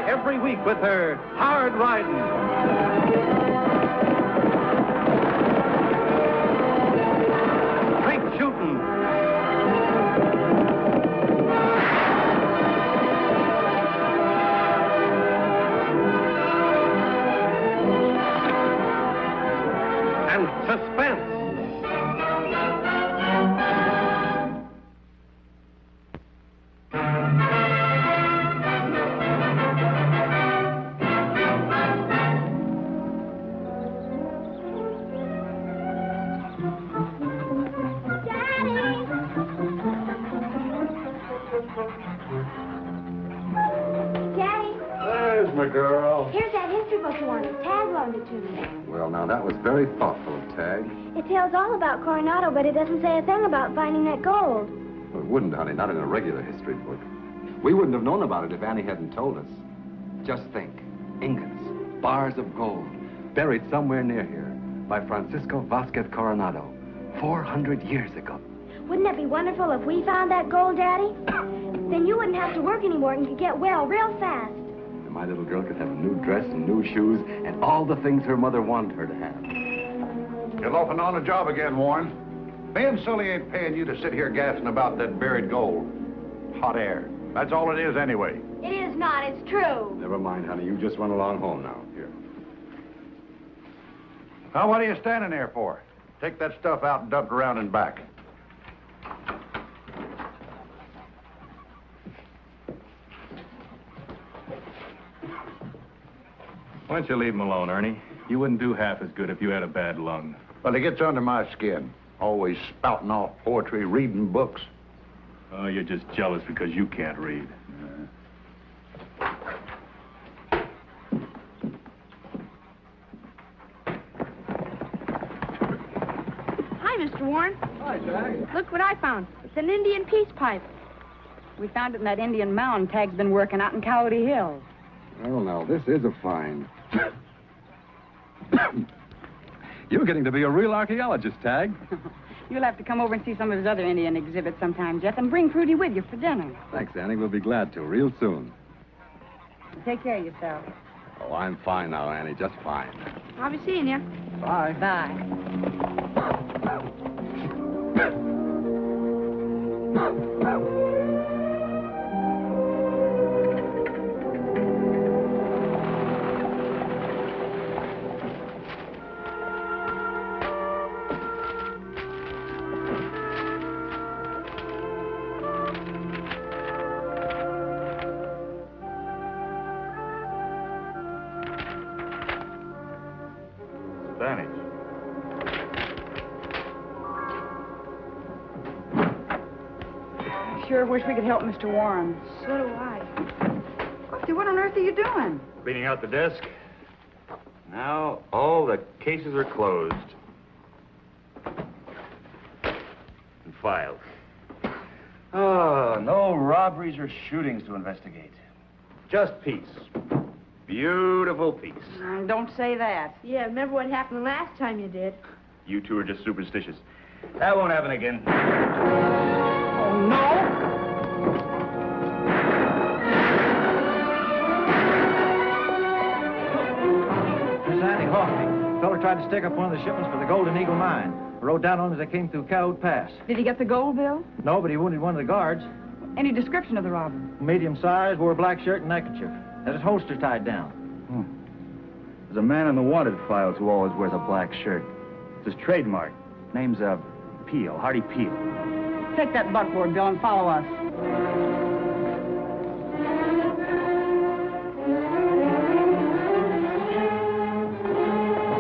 every week with her hard riding. Straight shooting. And suspense. Girl. Here's that history book you wanted. Tagg loaned it to me. Well, now, that was very thoughtful of Tagg. It tells all about Coronado, but it doesn't say a thing about finding that gold. Well, it wouldn't, honey, not in a regular history book. We wouldn't have known about it if Annie hadn't told us. Just think. Ingots, bars of gold, buried somewhere near here by Francisco Vasquez Coronado, 400 years ago. Wouldn't that be wonderful if we found that gold, Daddy? Then you wouldn't have to work anymore and could get well real fast. And my little girl could have a new dress and new shoes and all the things her mother wanted her to have. You're loafing on the job again, Warren. Me and Sully ain't paying you to sit here gassing about that buried gold. Hot air. That's all it is anyway. It is not. It's true. Never mind, honey. You just run along home now. Here. Now, what are you standing there for? Take that stuff out and dump it around and back. Why don't you leave him alone, Ernie? You wouldn't do half as good if you had a bad lung. Well, it gets under my skin. Always spouting off poetry, reading books. Oh, you're just jealous because you can't read. Hi, Mr. Warren. Hi, Jack. Look what I found. It's an Indian peace pipe. We found it in that Indian mound Tagg's been working out in Coyote Hills. Well, now, this is a find. You're getting to be a real archaeologist, Tagg. You'll have to come over and see some of his other Indian exhibits sometime, Jeff, and bring Fruity with you for dinner. Thanks, Annie. We'll be glad to, real soon. Take care of yourself. Oh, I'm fine now, Annie, just fine. I'll be seeing you. Bye. Bye. Spanish. Sure wish we could help Mr. Warren. So do I. Oakley, what on earth are you doing? Cleaning out the desk. Now, all the cases are closed. And filed. Oh, no robberies or shootings to investigate. Just peace. Beautiful peace. Don't say that. Yeah, remember what happened last time you did? You two are just superstitious. That won't happen again. Oh, no? Miss Annie Lofty. The fellow tried to stick up one of the shipments for the Golden Eagle mine. Rode down on as they came through Coyote Pass. Did he get the gold bill? No, but he wounded one of the guards. Any description of the robber? Medium size, wore a black shirt and neckerchief. Had his holster tied down. There's a man in the wanted files who always wears a black shirt. It's his trademark. Name's, Peel, Hardy Peel. Take that buckboard, Bill, and follow us.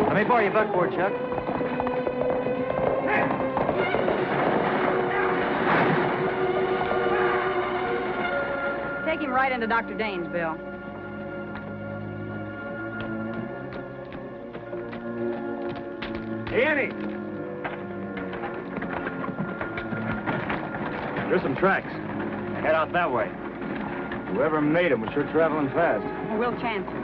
Let me borrow your buckboard, Chuck. Take him right into Dr. Dane's, Bill. Hey, Annie! There's some tracks. Head out that way. Whoever made them was sure traveling fast. We'll chance it.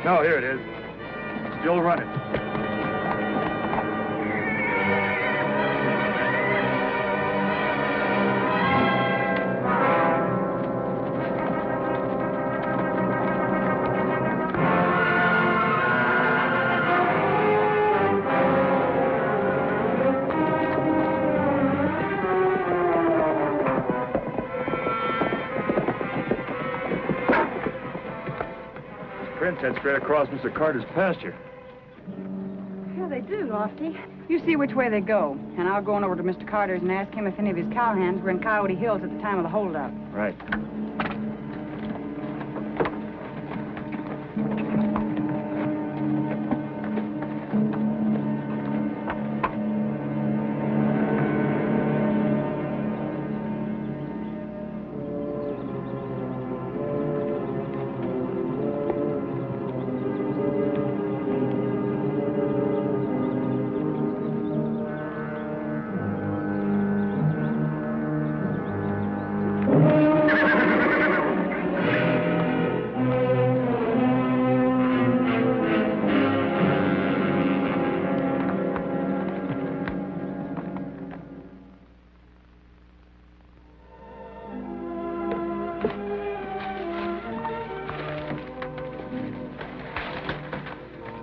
No, here it is. Still running. Prints head straight across Mr. Carter's pasture. Yeah, they do, Lofty. You see which way they go, and I'll go on over to Mr. Carter's and ask him if any of his cowhands were in Coyote Hills at the time of the holdup. Right.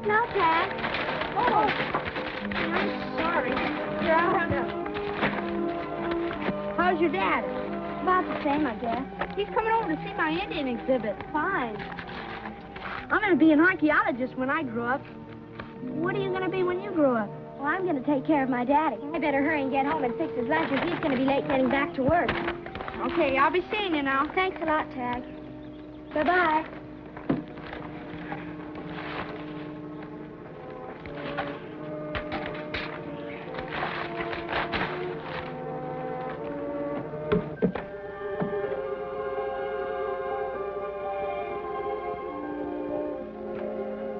No, Tag. Oh, I'm sorry. How's your dad? About the same, I guess. He's coming over to see my Indian exhibit. Fine. I'm going to be an archaeologist when I grow up. What are you going to be when you grow up? Well, I'm going to take care of my daddy. I better hurry and get home and fix his lunch, or he's going to be late getting back to work. Okay, I'll be seeing you now. Thanks a lot, Tag. Bye-bye.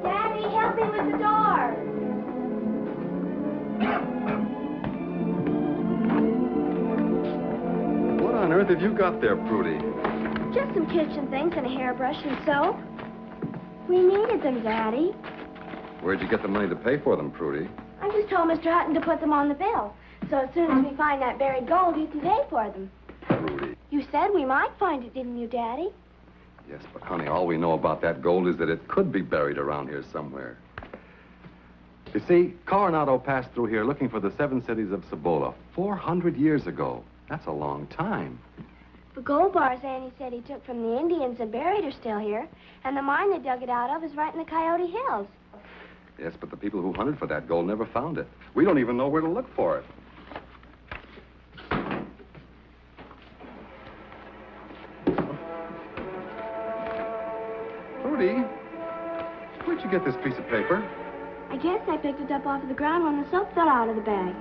Daddy, help me with the door. What on earth have you got there, Prudy? Just some kitchen things and a hairbrush and soap. We needed them, Daddy. Where'd you get the money to pay for them, Prudy? I just told Mr. Hutton to put them on the bill. So as soon as we find that buried gold, you can pay for them. Prudy. You said we might find it, didn't you, Daddy? Yes, but honey, all we know about that gold is that it could be buried around here somewhere. You see, Coronado passed through here looking for the 7 cities of Cibola 400 years ago. That's a long time. The gold bars Annie said he took from the Indians and buried are still here, and the mine they dug it out of is right in the Coyote Hills. Yes, but the people who hunted for that gold never found it. We don't even know where to look for it. Prudy, where'd you get this piece of paper? I guess I picked it up off of the ground when the soap fell out of the bag.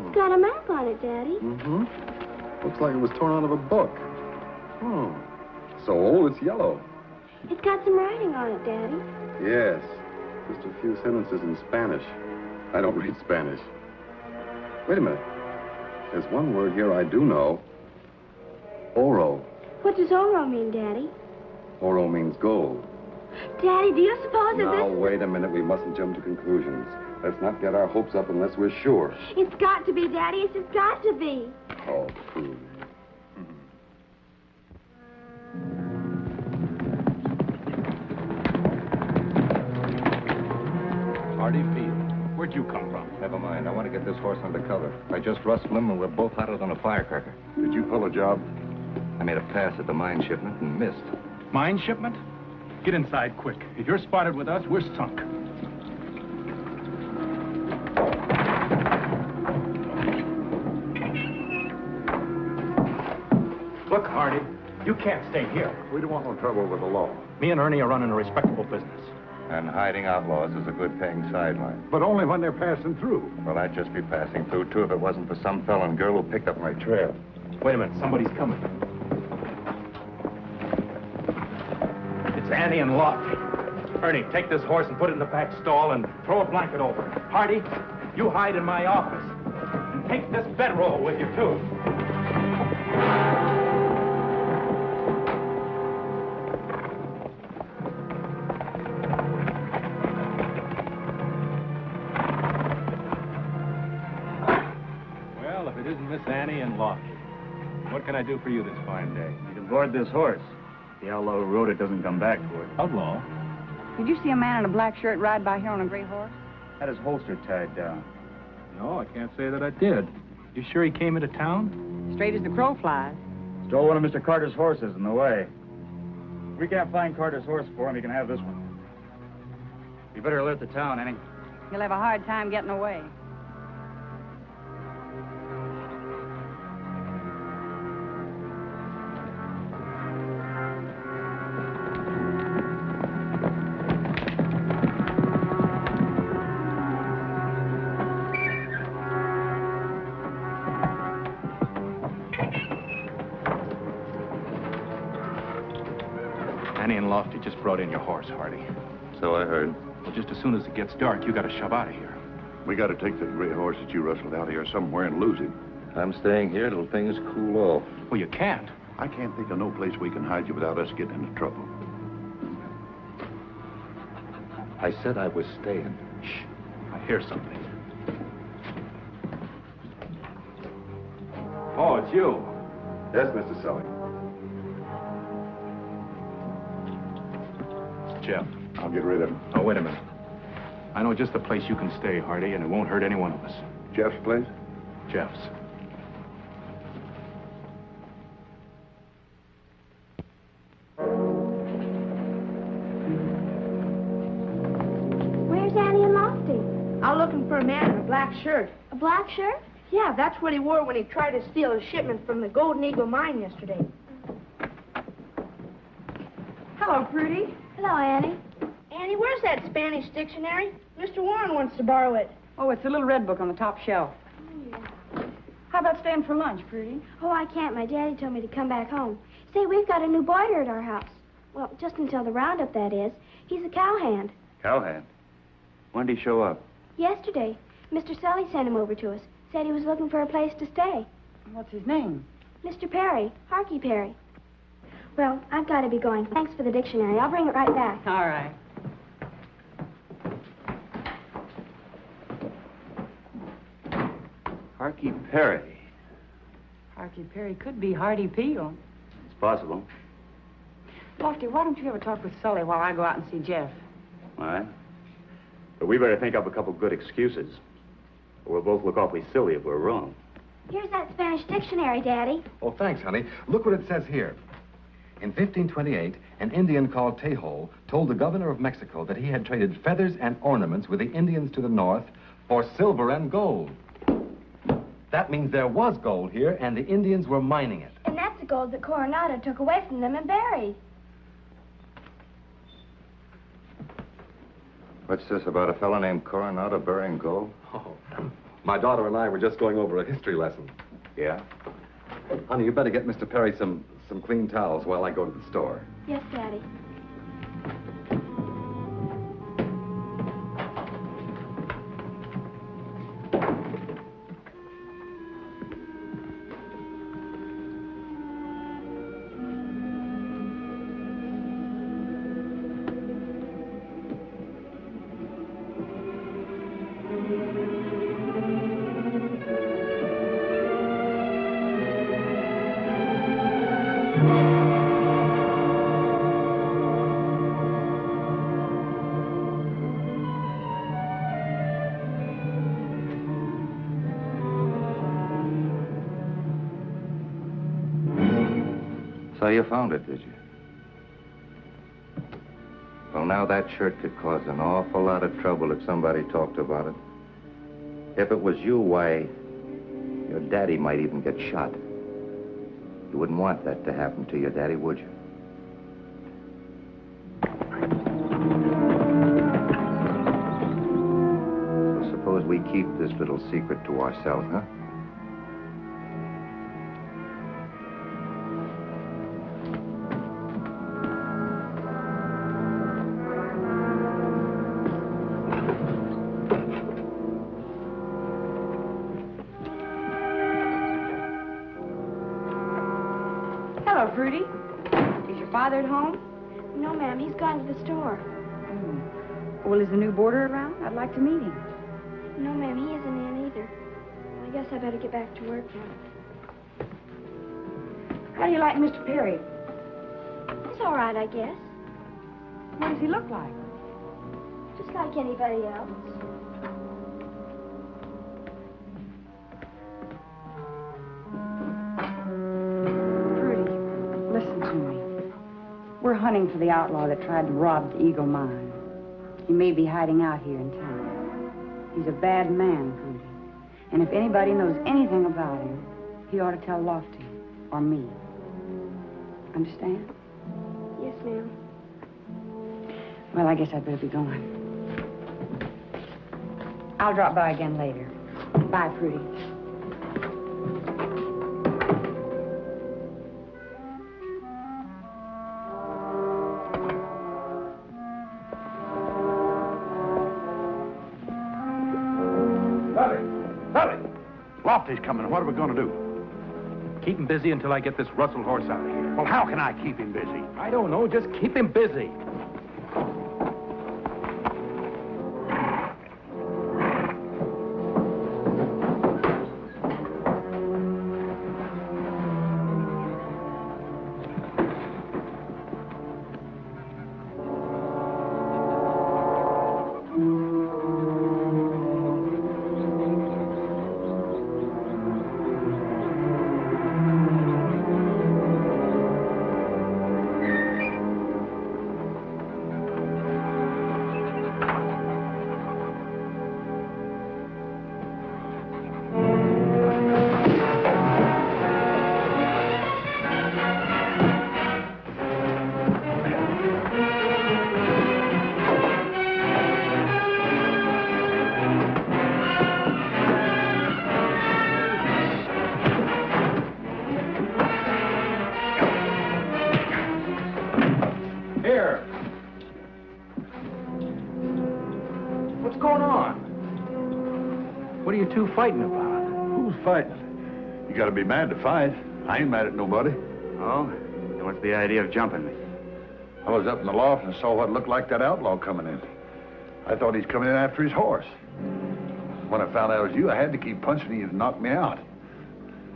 It's got a map on it, Daddy. Mm-hmm. Looks like it was torn out of a book. Oh, so old it's yellow. It's got some writing on it, Daddy. Yes, just a few sentences in Spanish. I don't read Spanish. Wait a minute. There's one word here I do know. Oro. What does oro mean, Daddy? Oro means gold. Daddy, do you suppose that Now, this... wait a minute. We mustn't jump to conclusions. Let's not get our hopes up unless we're sure. It's got to be, Daddy. It's just got to be. Oh, Prudy. Hardy Field. Where'd you come from? Never mind. I want to get this horse under cover. I just rustled him, and we're both hotter than a firecracker. Did you pull a job? I made a pass at the mine shipment and missed. Mine shipment? Get inside quick. If you're spotted with us, we're sunk. Look, Hardy, you can't stay here. We don't want no trouble with the law. Me and Ernie are running a respectable business. And hiding outlaws is a good paying sideline. But only when they're passing through. Well, I'd just be passing through, too, if it wasn't for some fella and girl who picked up my trail. Wait a minute, somebody's coming. It's Annie and Lofty. Ernie, take this horse and put it in the back stall and throw a blanket over it. Hardy, you hide in my office. And take this bedroll with you, too. What can I do for you this fine day? You can board this horse. The outlaw who rode it doesn't come back for it. Outlaw? Did you see a man in a black shirt ride by here on a gray horse? Had his holster tied down. No, I can't say that I did. You sure he came into town? Straight as the crow flies. Stole one of Mr. Carter's horses in the way. If we can't find Carter's horse for him, he can have this one. You better alert the town, Annie. He'll have a hard time getting away. Annie and Lofty just brought in your horse, Hardy. So I heard. Well, just as soon as it gets dark, you gotta shove out of here. We got to take that gray horse that you rustled out here somewhere and lose him. I'm staying here till things cool off. Well, you can't. I can't think of no place we can hide you without us getting into trouble. I said I was staying. Shh. I hear something. Oh, it's you. Yes, Mr. Sully. Jeff. I'll get rid of him. Oh, wait a minute. I know just the place you can stay, Hardy, and it won't hurt any one of us. Jeff's place? Jeff's. Where's Annie and Lofty? I'm looking for a man in a black shirt. A black shirt? Yeah, that's what he wore when he tried to steal a shipment from the Golden Eagle mine yesterday. Hello, Prudy. Hello, Annie. Annie, where's that Spanish dictionary? Mr. Warren wants to borrow it. Oh, it's a little red book on the top shelf. How about staying for lunch, Prudy? Oh, I can't. My daddy told me to come back home. Say, we've got a new boarder at our house. Well, just until the roundup, that is. He's a cowhand. Cowhand? When did he show up? Yesterday, Mr. Sully sent him over to us. Said he was looking for a place to stay. What's his name? Mr. Perry, Harkey Perry. Well, I've got to be going. Thanks for the dictionary. I'll bring it right back. All right. Harkey Perry. Harkey Perry could be Hardy Peel. It's possible. Lofty, why don't you ever talk with Sully while I go out and see Jeff? All right. But we better think up a couple good excuses. Or we'll both look awfully silly if we're wrong. Here's that Spanish dictionary, Daddy. Oh, thanks, honey. Look what it says here. In 1528, an Indian called Tejo told the governor of Mexico that he had traded feathers and ornaments with the Indians to the north for silver and gold. That means there was gold here, and the Indians were mining it. And that's the gold that Coronado took away from them and buried. What's this about a fellow named Coronado burying gold? Oh, my daughter and I were just going over a history lesson. Yeah? Honey, you better get Mr. Perry some clean towels while I go to the store. Yes, Daddy. So you found it, did you? Well, now that shirt could cause an awful lot of trouble if somebody talked about it. If it was you, why, your daddy might even get shot. You wouldn't want that to happen to your daddy, would you? So suppose we keep this little secret to ourselves, huh? Hello, Prudy. Is your father at home? No, ma'am. He's gone to the store. Well, is the new boarder around? I'd like to meet him. No, ma'am. He isn't in either. I guess I better get back to work now. How do you like Mr. Perry? It's all right, I guess. What does he look like? Just like anybody else. Prudy, listen to me. We're hunting for the outlaw that tried to rob the Eagle Mine. He may be hiding out here in town. He's a bad man, Prudy. And if anybody knows anything about him, he ought to tell Lofty or me. Understand? Yes, ma'am. Well, I guess I'd better be going. I'll drop by again later. Bye, Prudy. Lofty's coming. What are we going to do? Keep him busy until I get this Russell horse out of here. Well, how can I keep him busy? I don't know. Just keep him busy. What are you two fighting about? Who's fighting? You got to be mad to fight. I ain't mad at nobody. Oh? Then what's the idea of jumping me? I was up in the loft and saw what looked like that outlaw coming in. I thought he's coming in after his horse. When I found out it was you, I had to keep punching you to knock me out.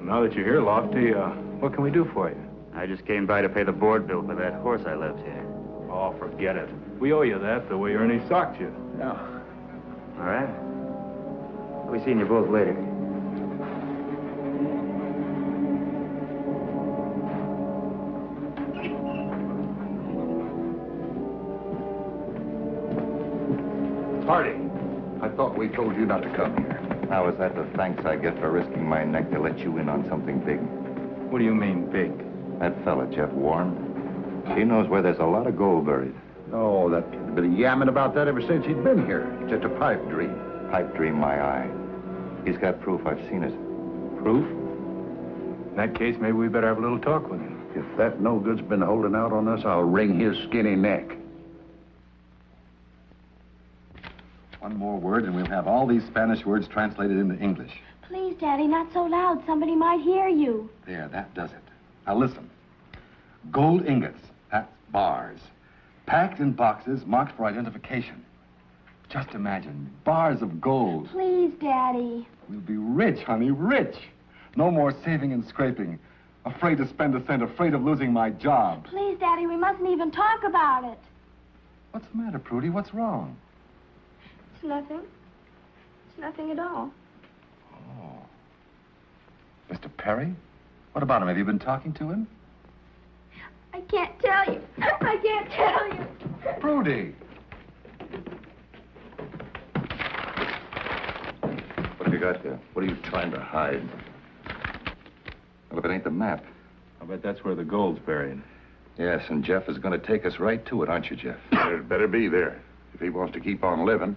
Now that you're here, Lofty, what can we do for you? I just came by to pay the board bill for that horse I left here. Oh, forget it. We owe you that the way Ernie socked you. Yeah. All right. I'll be seeing you both later. Hardy. I thought we told you not to come here. Now, is that the thanks I get for risking my neck to let you in on something big? What do you mean, big? That fella, Jeff Warren, he knows where there's a lot of gold buried. Oh, that kid's been yamming about that ever since he's been here. It's just a pipe dream. Pipe dream, my eye. He's got proof. I've seen it. Proof? In that case, maybe we better have a little talk with him. If that no-good's been holding out on us, I'll wring his skinny neck. One more word, and we'll have all these Spanish words translated into English. Please, Daddy, not so loud. Somebody might hear you. There, that does it. Now listen. Gold ingots, that's bars. Packed in boxes marked for identification. Just imagine, bars of gold. Please, Daddy. We'll be rich, honey, rich. No more saving and scraping. Afraid to spend a cent, afraid of losing my job. Please, Daddy, we mustn't even talk about it. What's the matter, Prudy? What's wrong? It's nothing. It's nothing at all. Oh. Mr. Perry? What about him? Have you been talking to him? I can't tell you. I can't tell you. Prudy! What have you got there? What are you trying to hide? Well, if it ain't the map. I bet that's where the gold's buried. Yes, and Jeff is going to take us right to it, aren't you, Jeff? It better be there, if he wants to keep on living.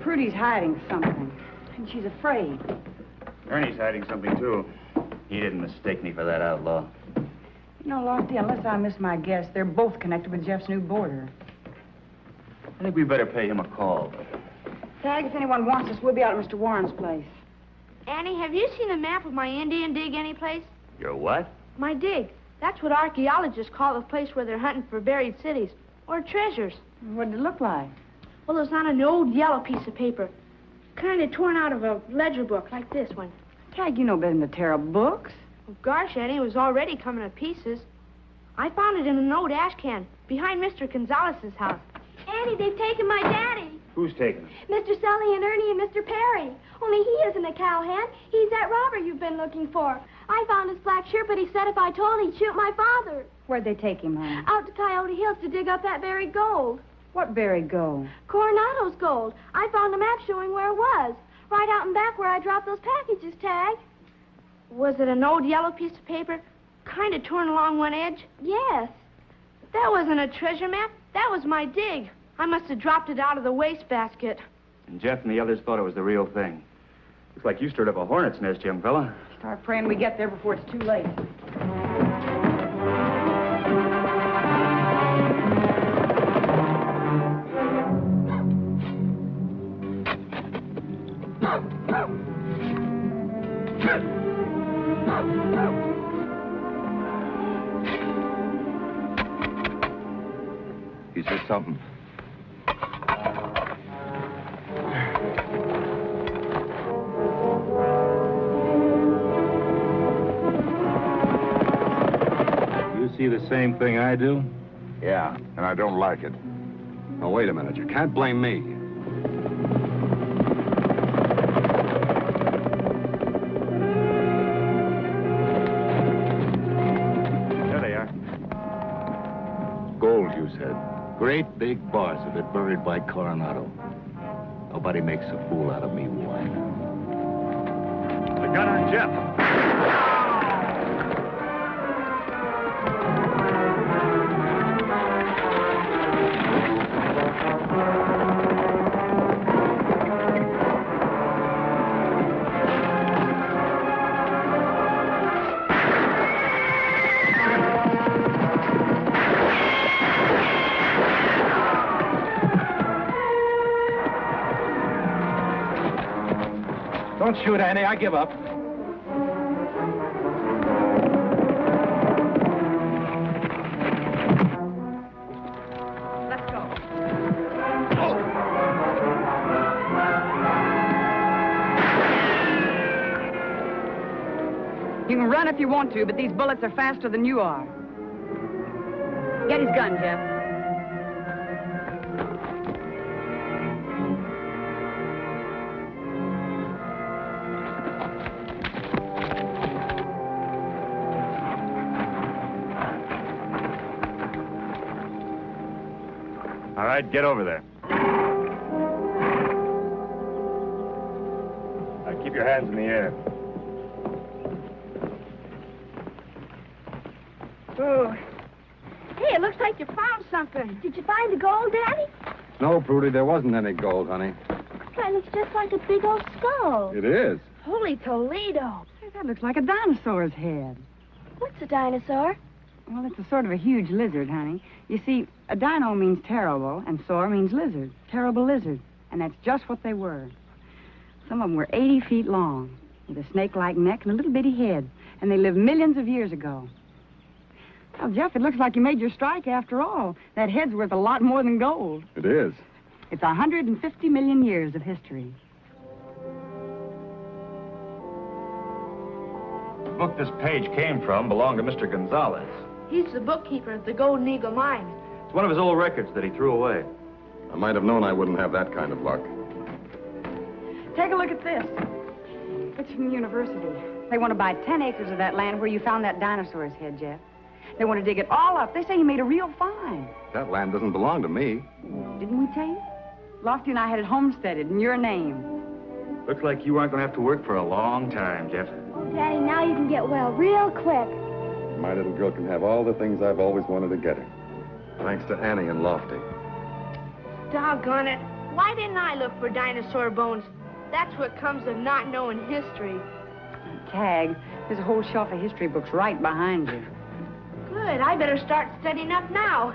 Prudy's hiding something, and she's afraid. Ernie's hiding something, too. He didn't mistake me for that outlaw. You know, Lofty, unless I miss my guess, they're both connected with Jeff's new boarder. I think we better pay him a call. Tagg, if anyone wants us, we'll be out at Mr. Warren's place. Annie, have you seen a map of my Indian dig anyplace? Your what? My dig. That's what archaeologists call the place where they're hunting for buried cities. or treasures. What did it look like? Well, it was on an old yellow piece of paper, kind of torn out of a ledger book like this one. Tagg, you know better than to tear up books. Well, gosh, Annie, it was already coming to pieces. I found it in an old ash can behind Mr. Gonzalez's house. Annie, they've taken my daddy. Who's taking him? Mr. Sully and Ernie and Mr. Perry. Only he isn't a cowhand. He's that robber you've been looking for. I found his black shirt, but he said if I told, he'd shoot my father. Where'd they take him, honey? Out to Coyote Hills to dig up that buried gold. What buried gold? Coronado's gold. I found a map showing where it was. Right out in back where I dropped those packages, Tagg. Was it an old yellow piece of paper, kind of torn along one edge? Yes. That wasn't a treasure map. That was my dig. I must have dropped it out of the wastebasket. And Jeff and the others thought it was the real thing. Looks like you stirred up a hornet's nest, young fella. Start praying we get there before it's too late. He's just something. You see the same thing I do? Yeah, and I don't like it. Now, wait a minute. You can't blame me. There they are. Gold, you said. Great big bars of it buried by Coronado. Nobody makes a fool out of me, Wine. The gun on Jeff. Don't shoot, Annie. I give up. Let's go. You can run if you want to, but these bullets are faster than you are. Get his gun, Jeff. All right, get over there. Now, keep your hands in the air. Oh. Hey, it looks like you found something. Did you find the gold, Daddy? No, Prudy, there wasn't any gold, honey. That looks just like a big old skull. It is. Holy Toledo. Hey, that looks like a dinosaur's head. What's a dinosaur? Well, it's a sort of a huge lizard, honey. You see, a dino means terrible, and saur means lizard. Terrible lizard. And that's just what they were. Some of them were 80 feet long, with a snake-like neck and a little bitty head. And they lived millions of years ago. Well, Jeff, it looks like you made your strike after all. That head's worth a lot more than gold. It is. It's 150 million years of history. The book this page came from belonged to Mr. Gonzalez. He's the bookkeeper at the Golden Eagle Mine. It's one of his old records that he threw away. I might have known I wouldn't have that kind of luck. Take a look at this. It's from the university. They want to buy 10 acres of that land where you found that dinosaur's head, Jeff. They want to dig it all up. They say you made a real find. That land doesn't belong to me. Didn't we tell you? Lofty and I had it homesteaded in your name. Looks like you aren't going to have to work for a long time, Jeff. Oh, Daddy, now you can get well real quick. My little girl can have all the things I've always wanted to get her. Thanks to Annie and Lofty. Doggone it. Why didn't I look for dinosaur bones? That's what comes of not knowing history. Tagg, there's a whole shelf of history books right behind you. Good. I better start studying up now.